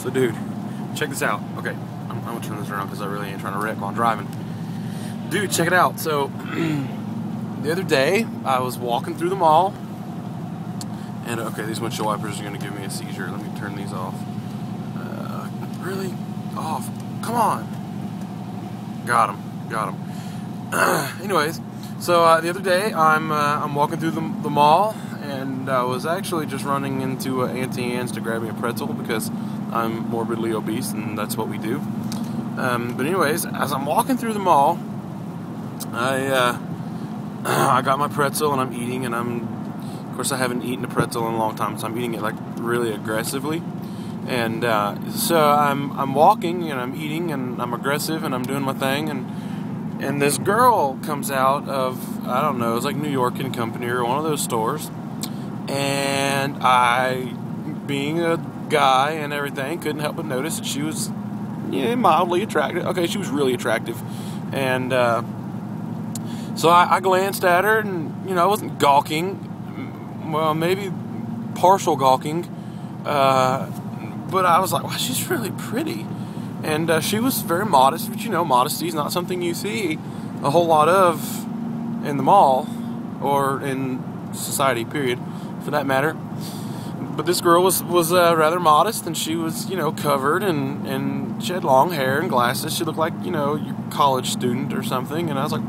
So dude, check this out. Okay, I'm gonna turn this around because I really ain't trying to wreck while I'm driving. Dude, check it out. So the other day I was walking through the mall, and okay, these windshield wipers are gonna give me a seizure. Let me turn these off. Really? Off? Come on. Got him. Anyways, so the other day I'm walking through the mall, and I was actually just running into Auntie Anne's to grab me a pretzel because I'm morbidly obese, and that's what we do. But anyways, as I'm walking through the mall, I got my pretzel and I'm eating, and of course I haven't eaten a pretzel in a long time, so I'm eating it like really aggressively. And so I'm walking and I'm eating and I'm aggressive and I'm doing my thing, and this girl comes out of, I don't know, it's like New York and Company or one of those stores, and I, being a guy and everything, couldn't help but notice that she was mildly attractive. Okay, she was really attractive, and so I glanced at her, and I wasn't gawking, well, maybe partial gawking, but I was like, wow, she's really pretty. And she was very modest, but modesty is not something you see a whole lot of in the mall or in society, period, for that matter. But this girl was rather modest, and she was, covered, and she had long hair and glasses. She looked like, your college student or something. And I was like,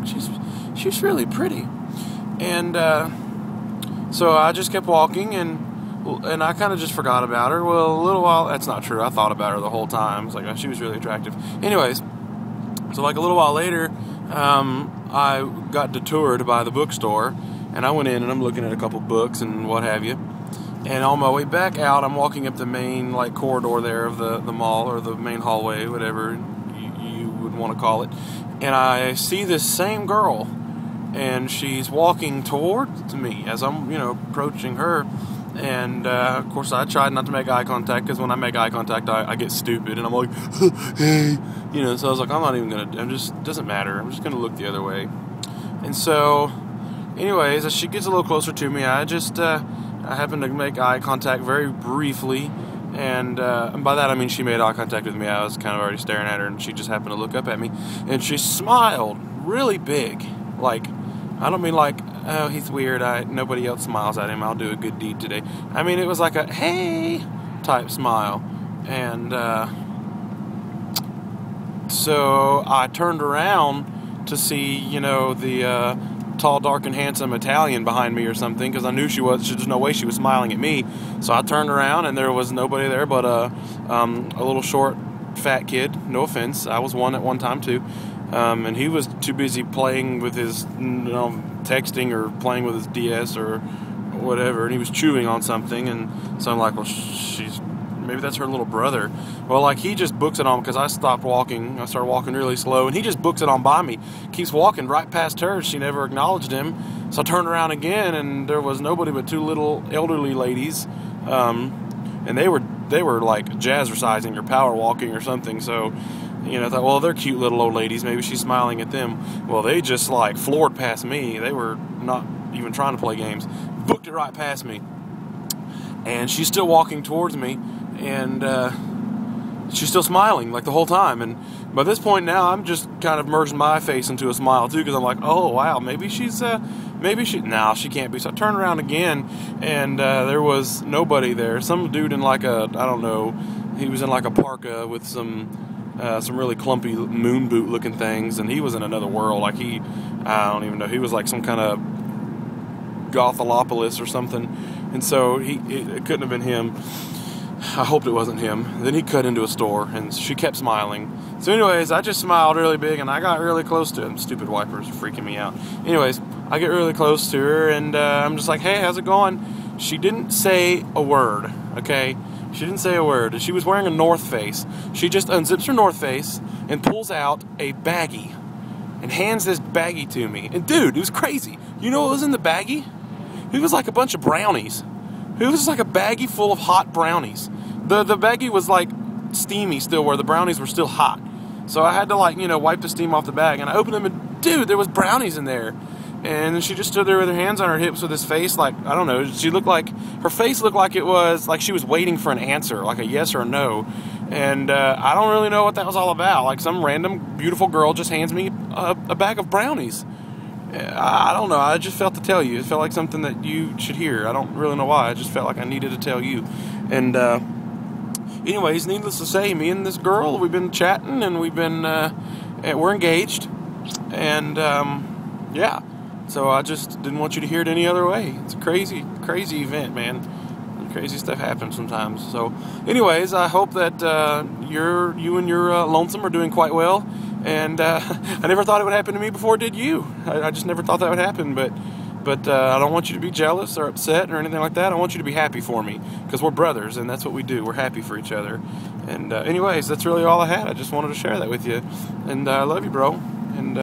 she's really pretty. And so I just kept walking, and I kind of just forgot about her. Well, a little while, that's not true. I thought about her the whole time. I was like, oh, she was really attractive. Anyways, so like a little while later, I got detoured by the bookstore, and I went in and I'm looking at a couple books and what have you. And on my way back out, I'm walking up the main corridor there of the mall, or the main hallway, whatever you would want to call it. And I see this same girl, and she's walking towards me as I'm approaching her. And of course I tried not to make eye contact, because when I make eye contact I get stupid, and I'm like, hey, so I was like, I'm not even gonna, doesn't matter, I'm just gonna look the other way. And so anyways, as she gets a little closer to me, I happened to make eye contact very briefly, and by that I mean she made eye contact with me. I was kind of already staring at her, and she just happened to look up at me, and she smiled really big. Like, I don't mean like, oh, he's weird, nobody else smiles at him, I'll do a good deed today. I mean, it was like a hey type smile. And so I turned around to see, the tall, dark, and handsome Italian behind me or something, because I knew there's no way she was smiling at me. So I turned around, and there was nobody there but a little short, fat kid. No offense, I was one at one time too. And he was too busy playing with his, texting or playing with his DS or whatever, and he was chewing on something, and so I'm like, well, maybe that's her little brother. Well, he just books it on, because I stopped walking, I started walking really slow, and he just books it on by me, keeps walking right past her. She never acknowledged him, so I turned around again, and there was nobody but two little elderly ladies, and they were like jazzercising or power walking or something, so I thought, well, they're cute little old ladies, maybe she's smiling at them. Well, they just floored past me. They were not even trying to play games. Booked it right past me. And she's still walking towards me, and she's still smiling the whole time. And by this point now, I'm just kind of merging my face into a smile too, because I'm like, oh wow, maybe she can't be. So I turned around again, and there was nobody there. Some dude in I don't know, he was in a parka with some really clumpy moon boot looking things, and he was in another world. I don't even know, he was like some kind of Gothalopolis or something, and so it couldn't have been him. I hoped it wasn't him. Then he cut into a store, and she kept smiling. So anyways, I just smiled really big, and I got really close to him. Stupid wipers are freaking me out. Anyways, I get really close to her, and I'm just like, hey, how's it going? She didn't say a word, okay? She didn't say a word. She was wearing a North Face. She just unzips her North Face and pulls out a baggie and hands this baggie to me. And dude, it was crazy. You know what was in the baggie? It was like a bunch of brownies. It was just like a baggie full of hot brownies. The baggie was steamy still, where the brownies were still hot. So I had to wipe the steam off the bag, and I opened them, and dude, there was brownies in there. And she just stood there with her hands on her hips with this face I don't know, her face looked like it was like she was waiting for an answer, like a yes or a no. And I don't really know what that was all about. Like, some random beautiful girl just hands me a bag of brownies. I don't know. I just felt to tell you. It felt like something that you should hear. I don't really know why. I just felt like I needed to tell you. And anyways, needless to say, me and this girl, we've been chatting, and we're engaged. And yeah. So I just didn't want you to hear it any other way. It's a crazy, crazy event, man. Crazy stuff happens sometimes. So anyways, I hope that you and your lonesome are doing quite well. And I never thought it would happen to me before it did you. I just never thought that would happen. But I don't want you to be jealous or upset or anything like that. I want you to be happy for me, because we're brothers, and that's what we do. We're happy for each other. And anyways, that's really all I had. I just wanted to share that with you. And I love you, bro. And